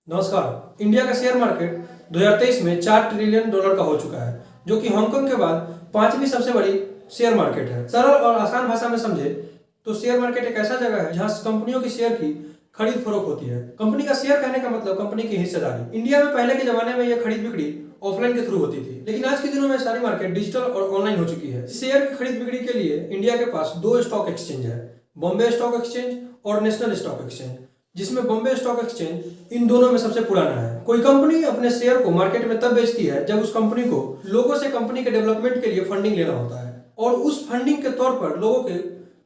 नमस्कार। इंडिया का share market 2023 में $4 ट्रिलियन का हो चुका है, जो कि हांगकांग के बाद पांचवी सबसे बड़ी शेयर मार्केट है। सरल और आसान भाषा में समझे तो शेयर मार्केट एक ऐसा जगह है जहां कंपनियों की शेयर की खरीद फरोख्त होती है। कंपनी का शेयर कहने का मतलब कंपनी की हिस्सेदारी। इंडिया में पहले के जमाने में यह खरीद बिक्री ऑफलाइन के थ्रू होती थी, लेकिन आज के दिनों में सारी मार्केट डिजिटल और ऑनलाइन हो चुकी है। शेयर की खरीद बिक्री के लिए इंडिया के पास दो स्टॉक एक्सचेंज है, बॉम्बे स्टॉक एक्सचेंज और नेशनल स्टॉक एक्सचेंज, जिसमें बॉम्बे स्टॉक एक्सचेंज इन दोनों में सबसे पुराना है। कोई कंपनी अपने शेयर को मार्केट में तब बेचती है जब उस कंपनी को लोगों से कंपनी के डेवलपमेंट के लिए फंडिंग लेना होता है, और उस फंडिंग के तौर पर लोगों के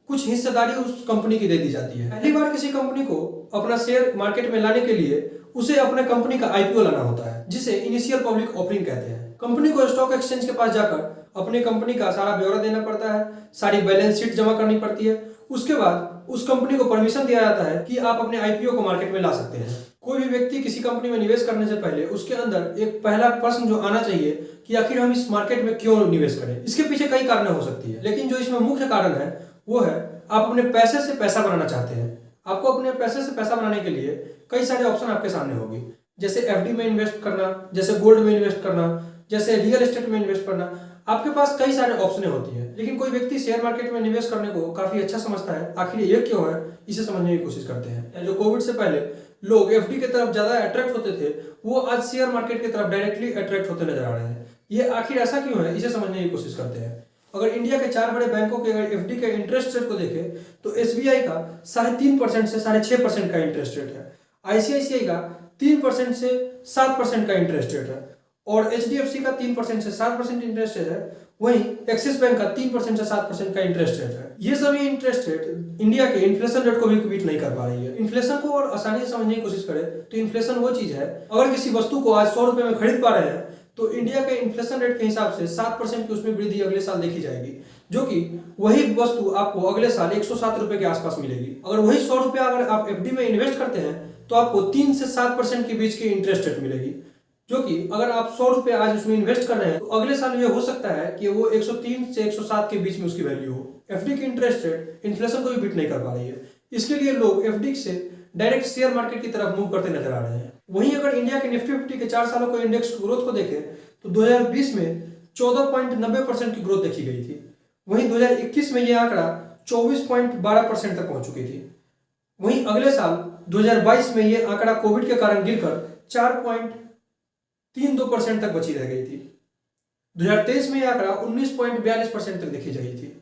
कुछ हिस्सेदारी उस कंपनी की दे दी जाती है। पहली बार किसी कंपनी को अपना शेयर मार्केट में लाने के लिए उसे अपने कंपनी का आईपीओ लाना होता है, जिसे इनिशियल पब्लिक ऑफरिंग कहते हैं। कंपनी को स्टॉक एक्सचेंज के पास जाकर अपनी कंपनी का सारा ब्यौरा देना पड़ता है, सारी बैलेंस शीट जमा करनी पड़ती है। उसके बाद उस कंपनी को परमिशन दिया जाता है कि आप अपने आईपीओ को मार्केट में ला सकते हैं। कोई भी व्यक्ति किसी कंपनी में निवेश करने से पहले उसके अंदर एक पहला प्रश्न जो आना चाहिए कि आखिर हम इस मार्केट में क्यों निवेश करें। इसके पीछे कई कारण हो सकती है, लेकिन जो इसमें मुख्य कारण है वो है आप अपने पैसे से पैसा बनाना चाहते हैं। आपको अपने पैसे से पैसा बनाने के लिए कई सारे ऑप्शन आपके सामने होंगे, जैसे एफडी में इन्वेस्ट करना, जैसे गोल्ड में इन्वेस्ट करना, जैसे रियल एस्टेट में इन्वेस्ट करना। आपके पास कई सारे ऑप्शन होती है, लेकिन कोई व्यक्ति शेयर मार्केट में निवेश करने को काफी अच्छा समझता है। आखिर ये क्यों है, इसे समझने की कोशिश करते हैं। जो कोविड से पहले लोग एफडी की तरफ ज्यादा अट्रैक्ट होते थे, वो आज शेयर मार्केट की तरफ डायरेक्टली अट्रैक्ट होते नजर आ रहे हैं। ये आखिर ऐसा क्यों है, इसे समझने की कोशिश करते हैं। अगर इंडिया के 4 बड़े बैंकों के अगर एफडी के इंटरेस्ट रेट को देखें तो एसबीआई का 3.5% से 6.5% का इंटरेस्ट रेट है, आईसीआईसीआई का 3% से 7% का इंटरेस्ट रेट है, और एचडीएफसी का 3% से 7% इंटरेस्ट रेट है। वहीं एक्सिस बैंक का 3% से 7% का इंटरेस्ट रेट है। ये सभी इंटरेस्ट रेट इंडिया के इन्फ्लेशन रेट को भी बीट नहीं कर पा रही है। इन्फ्लेशन को और आसानी से समझने की कोशिश करें तो इन्फ्लेशन वो चीज है, अगर किसी वस्तु को आज 100 रुपए में खरीद पा रहे हैं तो इंडिया के इन्फ्लेशन रेट के हिसाब से 7% की उसमें वृद्धि अगले साल देखी जाएगी, जो कि वही वस्तु आपको अगले साल 107 रुपए के आसपास मिलेगी। अगर वही 100 रुपया अगर आप एफडी में इन्वेस्ट करते हैं तो आपको 3 से 7% के बीच की इंटरेस्ट रेट मिलेगी, जो कि अगर आप 100 रुपए आज उसमें इन्वेस्ट कर रहे हैं तो अगले साल ये हो सकता है कि वो 103 से 107 के बीच में उसकी वैल्यू हो। एफडी की इंटरेस्ट रेट इन्फ्लेशन को भी बीट नहीं कर पा रही है, इसके लिए लोग एफडी से डायरेक्ट शेयर मार्केट की तरफ मूव करते नजर आ रहे हैं। वहीं अगर इंडिया के निफ्टी 50 के 4 सालों को इंडेक्स ग्रोथ को देखें तो 2020 में 14.90% की ग्रोथ देखी गई थी। वहीं 2021 में यह आंकड़ा 24.12% तक पहुंच चुकी थी। वहीं अगले साल 2022 में यह आंकड़ा कोविड के कारण गिरकर 4.32% तक बची रह गई थी। 2023 में यह आंकड़ा 19.42% तक देखी गई थी।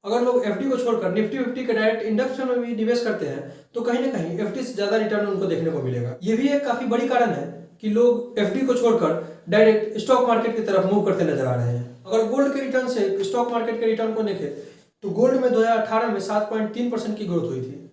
अगर लोग एफडी को छोड़कर निफ्टी 50 के डायरेक्ट इंडेक्स में भी निवेश करते हैं तो कहीं ना कहीं एफडी से ज्यादा रिटर्न उनको देखने को मिलेगा। यह भी एक काफी बड़ी कारण है कि लोग एफडी को छोड़कर डायरेक्ट स्टॉक मार्केट की तरफ मूव करते नजर आ रहे हैं। अगर गोल्ड के रिटर्न से स्टॉक मार्केट के रिटर्न को देखें तो गोल्ड में 2018 में 7.3% की ग्रोथ हुई थी,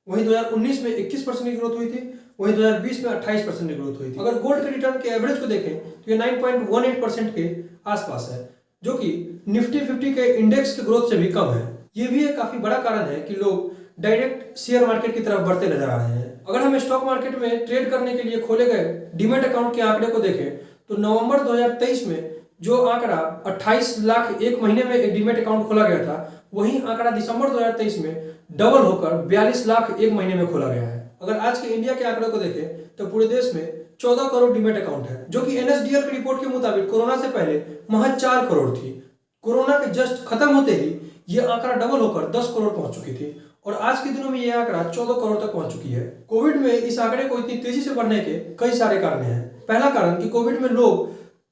वहीं 2019 में 21% की ग्रोथ हुई थी, वहीं 2020 में 28% की ग्रोथ हुई थी। अगर गोल्ड के रिटर्न के एवरेज को देखें तो ये 9.18% के आसपास है, जो कि निफ्टी 50 के इंडेक्स के ग्रोथ से भी कम है। ये भी एक काफी बड़ा कारण है कि लोग डायरेक्ट शेयर मार्केट की तरफ बढ़ते नजर आ रहे हैं। अगर हम स्टॉक मार्केट में ट्रेड करने के लिए खोले गए डीमैट अकाउंट के आंकड़े को देखें तो नवंबर 2023 में जो आंकड़ा 28 लाख एक महीने में एक डीमैट अकाउंट खोला गया था, वही आंकड़ा दिसंबर 2023 में डबल होकर 42 लाख एक महीने में खोला गया है। अगर आज के इंडिया के आंकड़े को देखें तो पूरे देश में 14 करोड़ डीमैट अकाउंट है, जो कि एनएसडीएल की रिपोर्ट के मुताबिक कोरोना से पहले महज 4 करोड़ थी। कोरोना के जस्ट खत्म होते ही यह आंकड़ा डबल होकर 10 करोड़ पहुंच चुकी थी, और आज के दिनों में यह आंकड़ा 14 करोड़ तक पहुंच चुकी है। कोविड में इस आंकड़े को इतनी तेजी से बढ़ने के कई सारे कारण हैं। पहला कारण कि कोविड में लोग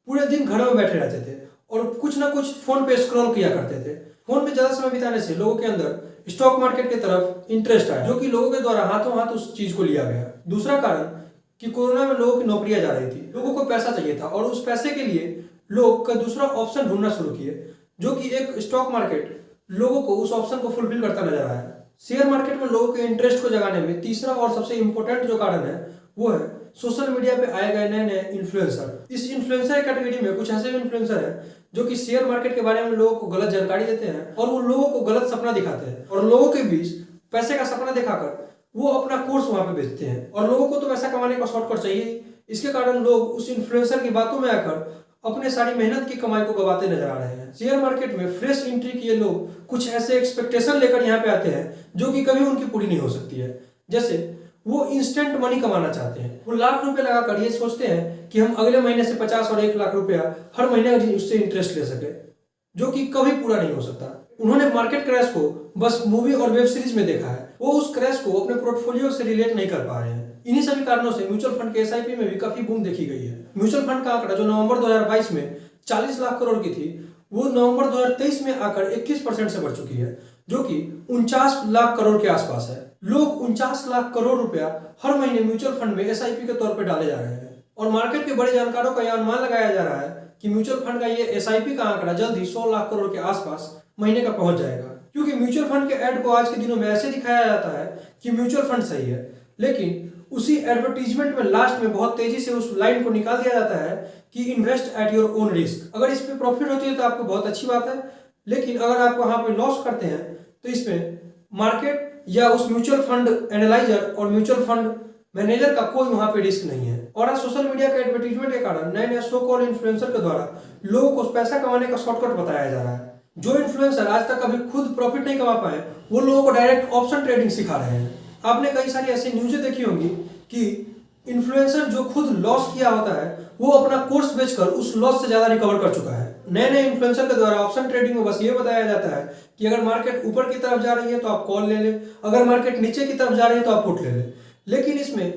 पूरे दिन घरों में बैठे रहते थे और कुछ ना कुछ फोन पे स्क्रॉल किया करते थे। फोन पे ज्यादा समय बिताने से लोगों के अंदर स्टॉक मार्केट की तरफ इंटरेस्ट आया, जो कि लोगों के द्वारा हाथों हाथ उस चीज को लिया गया। दूसरा कारण कि कोरोना में लोगों की नौकरियां जा रही थी, लोगों को पैसा चाहिए था, और उस पैसे के लिए लोग का दूसरा ऑप्शन ढूंढना शुरू किए, जो कि एक स्टॉक मार्केट लोगों को उस ऑप्शन को फुलफिल करता नजर आया है। शेयर मार्केट में लोगों के इंटरेस्ट को जगाने में तीसरा और सबसे इंपॉर्टेंट जो कारण है वो है सोशल मीडिया पे आए गए नए नए इन्फ्लुएंसर। इस इन्फ्लुएंसर कैटेगरी में कुछ ऐसे इन्फ्लुएंसर हैं जो कि शेयर मार्केट के बारे में लोगों को गलत जानकारी देते हैं, और वो लोगों को गलत सपना दिखाते हैं, और लोगों के बीच पैसे का सपना दिखाकर वो अपना कोर्स वहां पे बेचते हैं। और लोगों को तो पैसा कमाने का शॉर्टकट चाहिए, इसके कारण लोग उस इन्फ्लुएंसर की बातों में आकर अपने सारी मेहनत की कमाई को गवाते नजर आ रहे हैं। शेयर मार्केट में फ्रेश एंट्री किए लोग कुछ ऐसे एक्सपेक्टेशन लेकर यहाँ पे आते हैं जो कि कभी उनकी पूरी नहीं हो सकती है। जैसे वो इंस्टेंट मनी कमाना चाहते हैं। वो लाख रुपए लगाकर ये सोचते हैं कि हम अगले महीने से 50 और 1 लाख रुपया हर महीने उससे इंटरेस्ट ले सके, जो कि कभी पूरा नहीं हो सकता। उन्होंने मार्केट क्रैश को बस मूवी और वेब सीरीज में देखा है, वो उस क्रैश को अपने पोर्टफोलियो से रिलेट नहीं कर पा रहे हैं। इन्हीं सभी कारणों से म्यूचुअल फंड के एसआईपी में भी काफी बूम देखी गई है। म्यूचुअल फंड का आंकड़ा जो नवंबर 2022 में 40 लाख करोड़ की थी, वो नवंबर 2023 में आकर 21% से बढ़ चुकी है, जो कि 49 लाख करोड़ के आसपास है। लोग 49 लाख करोड़ रुपया हर महीने म्यूचुअल फंड में एसआईपी के तौर पर डाले जा रहे हैं, और मार्केट के बड़े जानकारों का यह अनुमान लगाया जा रहा है कि म्यूचुअल फंड का ये एसआईपी का आंकड़ा जल्द ही 100 लाख करोड़ के आसपास महीने का पहुंच जाएगा। क्योंकि म्यूचुअल फंड के ऐड को आज के दिनों में ऐसे दिखाया जाता है कि म्यूचुअल फंड सही है, लेकिन उसी एडवर्टीजमेंट में लास्ट में बहुत तेजी से उस लाइन को निकाल दिया जाता है कि invest at your own risk. अगर इस पे प्रॉफिट होती है तो आपको बहुत अच्छी बात है, लेकिन अगर आप वहां पे लॉस करते हैं तो इसमें मार्केट या उस म्यूचुअल फंड एनालाइजर और म्यूचुअल फंड मैनेजर का कोई वहां पे रिस्क नहीं है। और आज सोशल मीडिया के एडवर्टीजमेंट के कारण नए नए सो कॉल इन्फ्लुएंसर के द्वारा लोगों को पैसा कमाने का शॉर्टकट बताया जा रहा है। जो इन्फ्लुएंसर आज तक कभी खुद प्रॉफिट नहीं कमा पाए, वो लोगों को डायरेक्ट ऑप्शन ट्रेडिंग सिखा रहे हैं। आपने कई सारी ऐसी न्यूज़ें देखी होंगी कि इन्फ्लुएंसर जो खुद लॉस किया होता है, वो अपना कोर्स बेचकर उस लॉस से ज्यादा रिकवर कर चुका है। नए नए इन्फ्लुएंसर के द्वारा ऑप्शन ट्रेडिंग में बस ये बताया जाता है कि अगर मार्केट ऊपर की तरफ जा रही है तो आप कॉल ले लें, अगर मार्केट नीचे की तरफ जा रही है तो आप पुट ले लें। लेकिन इसमें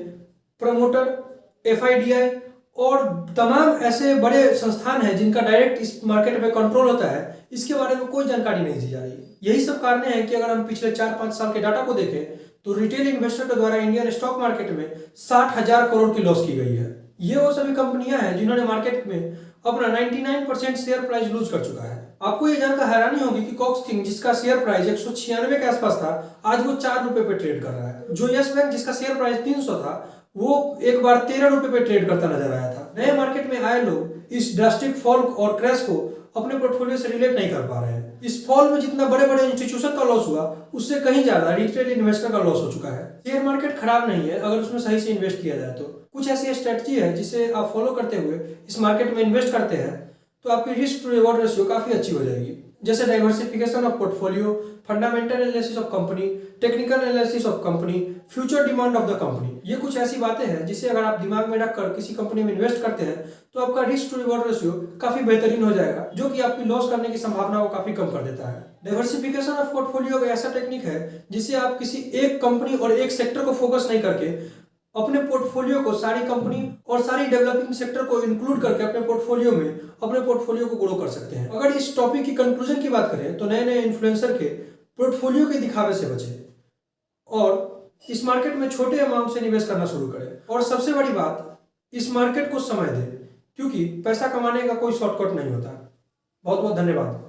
प्रमोटर, एफआईडीआई और तमाम ऐसे बड़े संस्थान हैं जिनका डायरेक्ट इस मार्केट में कंट्रोल होता है, इसके बारे में कोई जानकारी नहीं दी जा रही। यही सब कारण हैं कि अगर हम पिछले 4-5 साल के डाटा को देखें तो रिटेल इन्वेस्टर के द्वारा इंडियन स्टॉक मार्केट में 60,000 करोड़ की लॉस की गई है। ये वो सभी कंपनियां हैं जिन्होंने मार्केट में अपना 99% शेयर प्राइस लूज कर चुका है। आपको ये जानकर हैरानी होगी कि कॉक्स किंग, जिसका शेयर प्राइस 196 के आसपास था, आज वो 4 रुपए पे ट्रेड कर रहा है। जो यस बैंक, जिसका शेयर प्राइस 300 था, वो एक बार 13 रुपए पे ट्रेड करता नजर आया था। नए मार्केट में आए लोग इस ड्रास्टिक फॉल और क्रैश को अपने पोर्टफोलियो से रिलेट नहीं कर पा रहे हैं। इस फॉल में जितना बड़े बड़े इंस्टीट्यूशन का लॉस हुआ, उससे कहीं ज्यादा रिटेल इन्वेस्टर का लॉस हो चुका है। शेयर मार्केट खराब नहीं है अगर उसमें सही से इन्वेस्ट किया जाए तो। कुछ ऐसी स्ट्रेटजी है जिसे आप फॉलो करते हुए इस मार्केट में इन्वेस्ट करते हैं तो आपकी रिस्क टू रिवॉर्ड रेशियो काफी अच्छी हो जाएगी। जैसे diversification of portfolio, fundamental analysis of company, technical analysis of company, future demand of the company. ये कुछ ऐसी बातें हैं जिसे अगर आप दिमाग में रखकर किसी कंपनी में इन्वेस्ट करते हैं तो आपका रिस्क टू रिवॉर्ड रेशियो काफी बेहतरीन हो जाएगा, जो कि आपकी लॉस करने की संभावना को काफी कम कर देता है। डाइवर्सिफिकेशन ऑफ पोर्टफोलियो एक ऐसा टेक्निक है जिससे आप किसी एक कंपनी और एक सेक्टर को फोकस नहीं करके अपने पोर्टफोलियो को सारी कंपनी और सारी डेवलपिंग सेक्टर को इंक्लूड करके अपने पोर्टफोलियो को ग्रो कर सकते हैं। अगर इस टॉपिक की कंक्लूजन की बात करें तो नए नए इन्फ्लुएंसर के पोर्टफोलियो के दिखावे से बचें और इस मार्केट में छोटे अमाउंट से निवेश करना शुरू करें। और सबसे बड़ी बात, इस मार्केट को समय दें, क्योंकि पैसा कमाने का कोई शॉर्टकट नहीं होता। बहुत बहुत धन्यवाद।